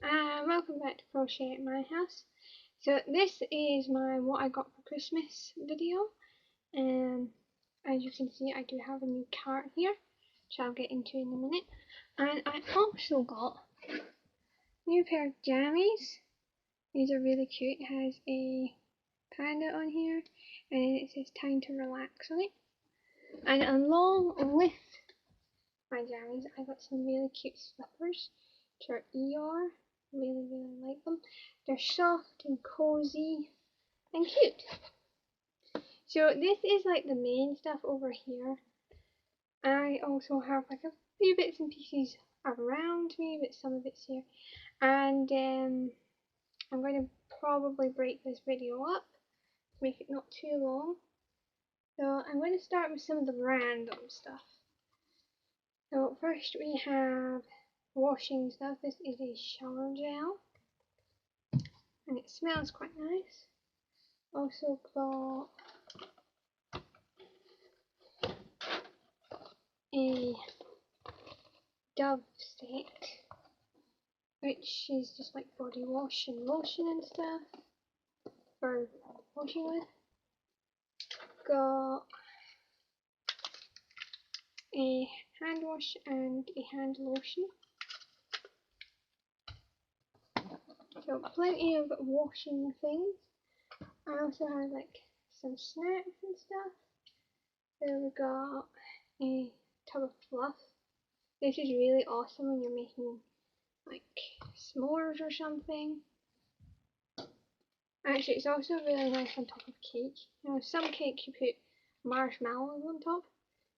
Welcome back to Crochet at My House. So this is my what I got for Christmas video, and as you can see I do have a new card here, which I'll get into in a minute, and I also got a new pair of jammies. These are really cute. It has a panda on here and it says time to relax on it, and along with my jammies I got some really cute slippers which are ER. Really like them. They're soft and cozy and cute. So this is like the main stuff over here. I also have like a few bits and pieces around me, but some of it's here. And I'm going to probably break this video up to make it not too long. So I'm going to start with some of the random stuff. So first we have washing stuff. This is a shower gel. And it smells quite nice. Also got a Dove set, which is just like body wash and lotion and stuff for washing with. Got a hand wash and a hand lotion. So plenty of washing things. I also have like some snacks and stuff. So we got a tub of fluff. This is really awesome when you're making like s'mores or something. Actually, it's also really nice on top of cake. You know, some cake you put marshmallows on top.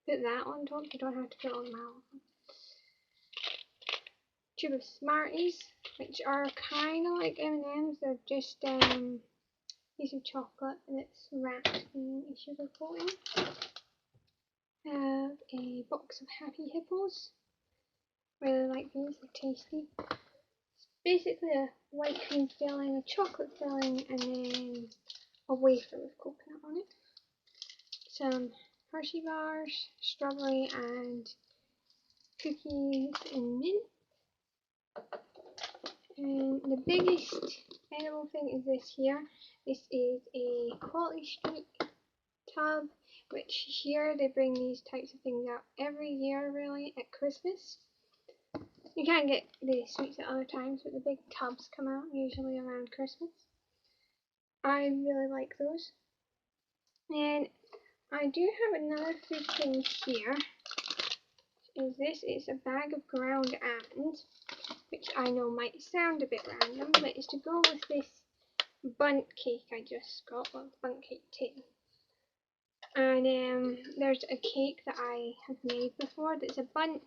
Put that on top, you don't have to put on marshmallows. Tube of Smarties, which are kind of like M&Ms. They're just piece of chocolate that's wrapped in a sugar coating. Have a box of Happy Hippos. Really like these, they're tasty. It's basically a white cream filling, a chocolate filling, and then a wafer with coconut on it. Some Hershey bars, strawberry and cookies and mint. And the biggest edible thing is this here. This is a Quality Street tub, which here they bring these types of things out every year really at Christmas. You can get the sweets at other times, but the big tubs come out usually around Christmas. I really like those. And I do have another food thing here. This is a bag of ground almonds, which I know might sound a bit random, but it's to go with this bundt cake I just got, well, bundt cake tin. And there's a cake that I have made before that's a bundt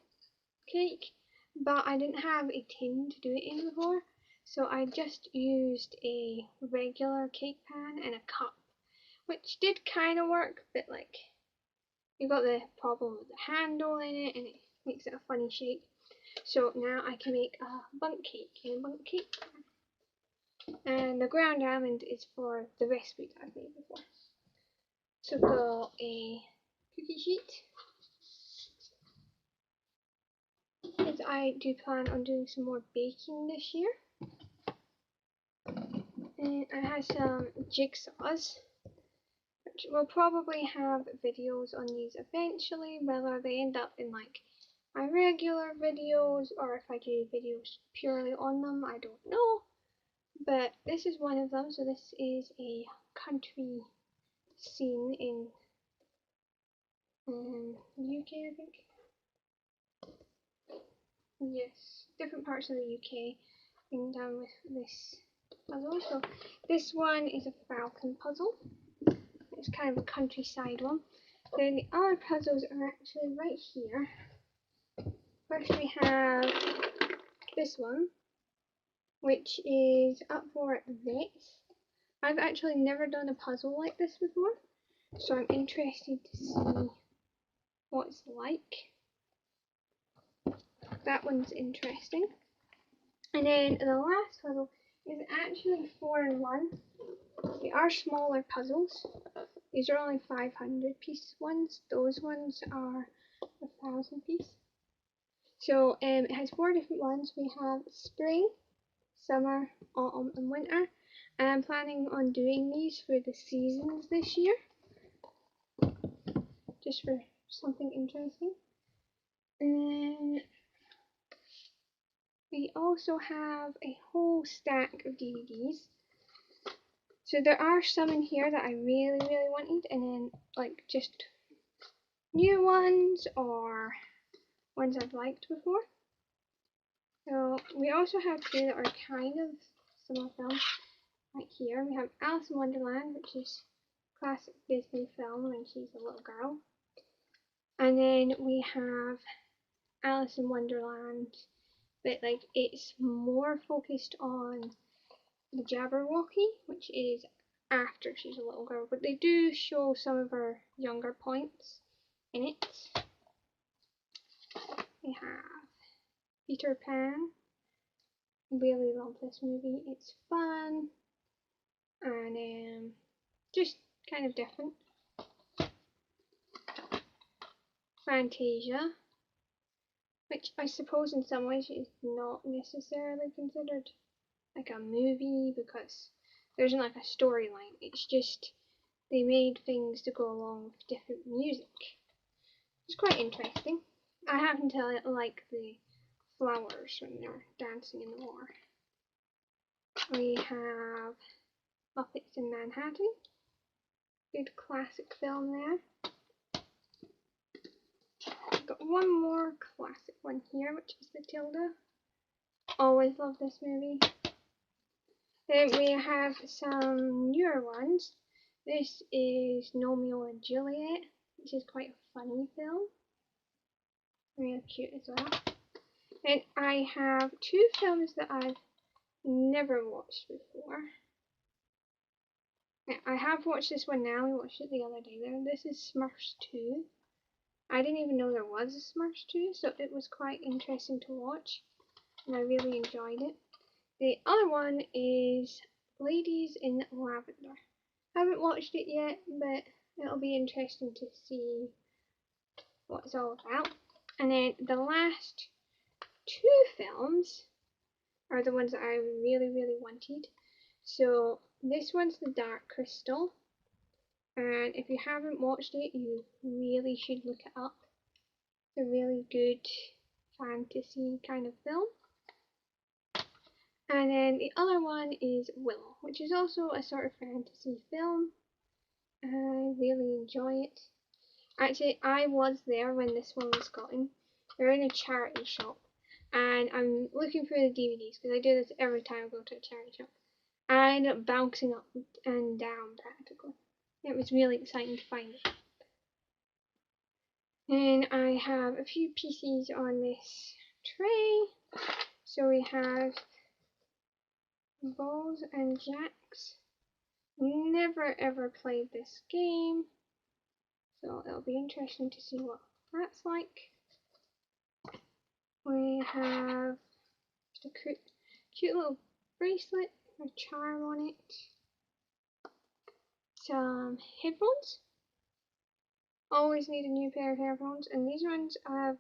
cake, but I didn't have a tin to do it in before, so I just used a regular cake pan and a cup, which did kind of work, but like you got the problem with the handle in it and it makes it a funny shape. So now I can make a bundt cake in a bundt cake pan. And the ground almond is for the recipe that I've made before. So got a cookie sheet, because I do plan on doing some more baking this year. And I have some jigsaws, which we'll probably have videos on these eventually, whether they end up in like my regular videos or if I do videos purely on them, I don't know. But this is one of them. So this is a country scene in UK, I think. Yes, different parts of the UK being done with this puzzle. So this one is a Falcon Puzzle. It's kind of a countryside one. Then the other puzzles are actually right here. First we have this one, which is up for vets. I've actually never done a puzzle like this before, so I'm interested to see what it's like. That one's interesting. And then the last puzzle is actually 4-in-1. They are smaller puzzles. These are only 500 piece ones. Those ones are 1,000 piece. So it has 4 different ones. We have spring, summer, autumn and winter. I'm planning on doing these for the seasons this year, just for something interesting. And then we also have a whole stack of DVDs. So there are some in here that I really wanted, and then like just new ones or ones I've liked before. So we also have two that are kind of similar films. Right here we have Alice in Wonderland, which is classic Disney film when she's a little girl. And then we have Alice in Wonderland, but like it's more focused on the Jabberwocky, which is after she's a little girl, but they do show some of her younger points in it. We have Peter Pan. Really love this movie. It's fun and just kind of different. Fantasia, which I suppose in some ways is not necessarily considered like a movie because there isn't like a storyline. It's just they made things to go along with different music. It's quite interesting. I happen to like the flowers when they're dancing in the water. We have Muppets in Manhattan. Good classic film there. I've got one more classic one here, which is Matilda. Always love this movie. Then we have some newer ones. This is Romeo and Juliet, which is quite a funny film. Really cute as well. And I have two films that I've never watched before. I have watched this one now. We watched it the other day. This is Smurfs 2. I didn't even know there was a Smurfs 2, so it was quite interesting to watch, and I really enjoyed it. The other one is Ladies in Lavender. I haven't watched it yet, but it'll be interesting to see what it's all about. And then the last two films are the ones that I really wanted. So this one's The Dark Crystal, and if you haven't watched it, you really should look it up. It's a really good fantasy kind of film. And then the other one is Willow, which is also a sort of fantasy film. I really enjoy it. Actually, I was there when this one was gotten. They're in a charity shop, and I'm looking for the DVDs because I do this every time I go to a charity shop. I end up bouncing up and down practically. It was really exciting to find it. And I have a few pieces on this tray. So we have Balls and Jacks. Never ever played this game, so it'll be interesting to see what that's like. We have just a cute little bracelet or charm on it. Some headphones. Always need a new pair of headphones, and these ones have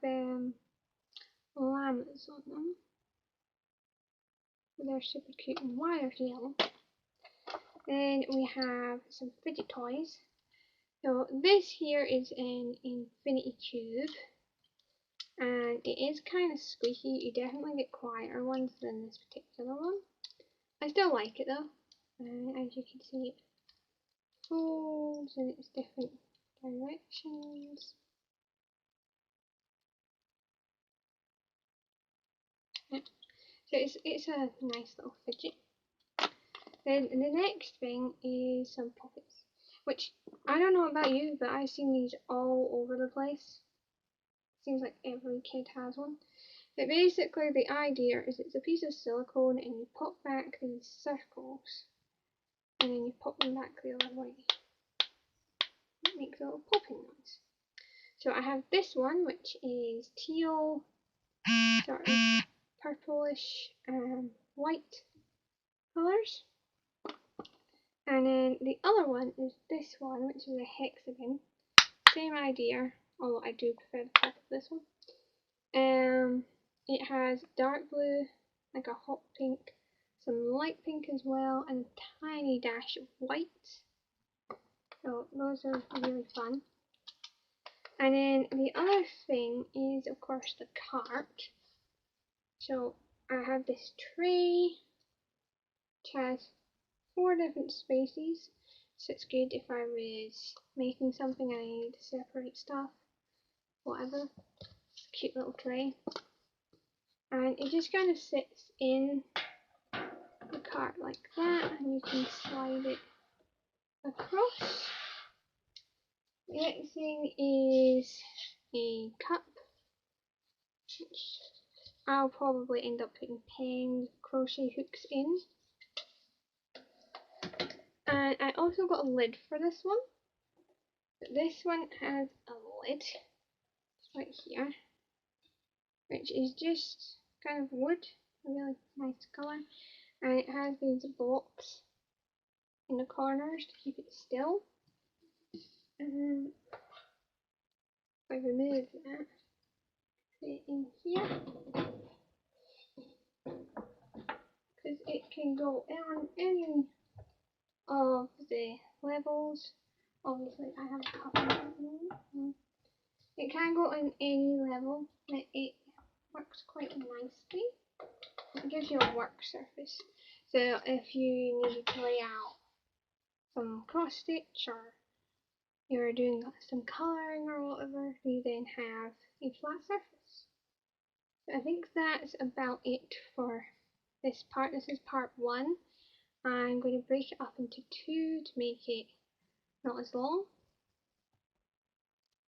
llamas on them. They're super cute and wire yellow. Then we have some Fidget Toys. So this here is an infinity cube, and it is kind of squeaky. You definitely get quieter ones than this particular one. I still like it though. As you can see, it folds in its different directions. Yeah. So it's a nice little fidget. Then the next thing is some puppets, which I don't know about you, but I've seen these all over the place. Seems like every kid has one. But basically the idea is it's a piece of silicone and you pop back these circles and then you pop them back the other way. It makes a little popping noise. So I have this one, which is teal, sort of purplish and white colours. And then the other one is this one, which is a hexagon. Same idea, although I do prefer the top of this one. It has dark blue, like a hot pink, some light pink as well, and a tiny dash of white. So those are really fun. And then the other thing is, of course, the cart. So I have this tray which has 4 different spaces. So it's good if I was making something and I need to separate stuff, whatever. It's a cute little tray. And it just kind of sits in the cart like that, and you can slide it across. The next thing is a cup, which I'll probably end up putting pens, crochet hooks in. And I also got a lid for this one. But this one has a lid right here, which is just kind of wood, a really nice colour, and it has these blocks in the corners to keep it still. And if I remove that, put it in here, because it can go on any of the levels. Obviously I have a couple. It can go on any level, but it works quite nicely. It gives you a work surface. So if you need to lay out some cross stitch, or you're doing some colouring or whatever, you then have a flat surface. So I think that's about it for this part. This is part 1. I'm going to break it up into 2 to make it not as long.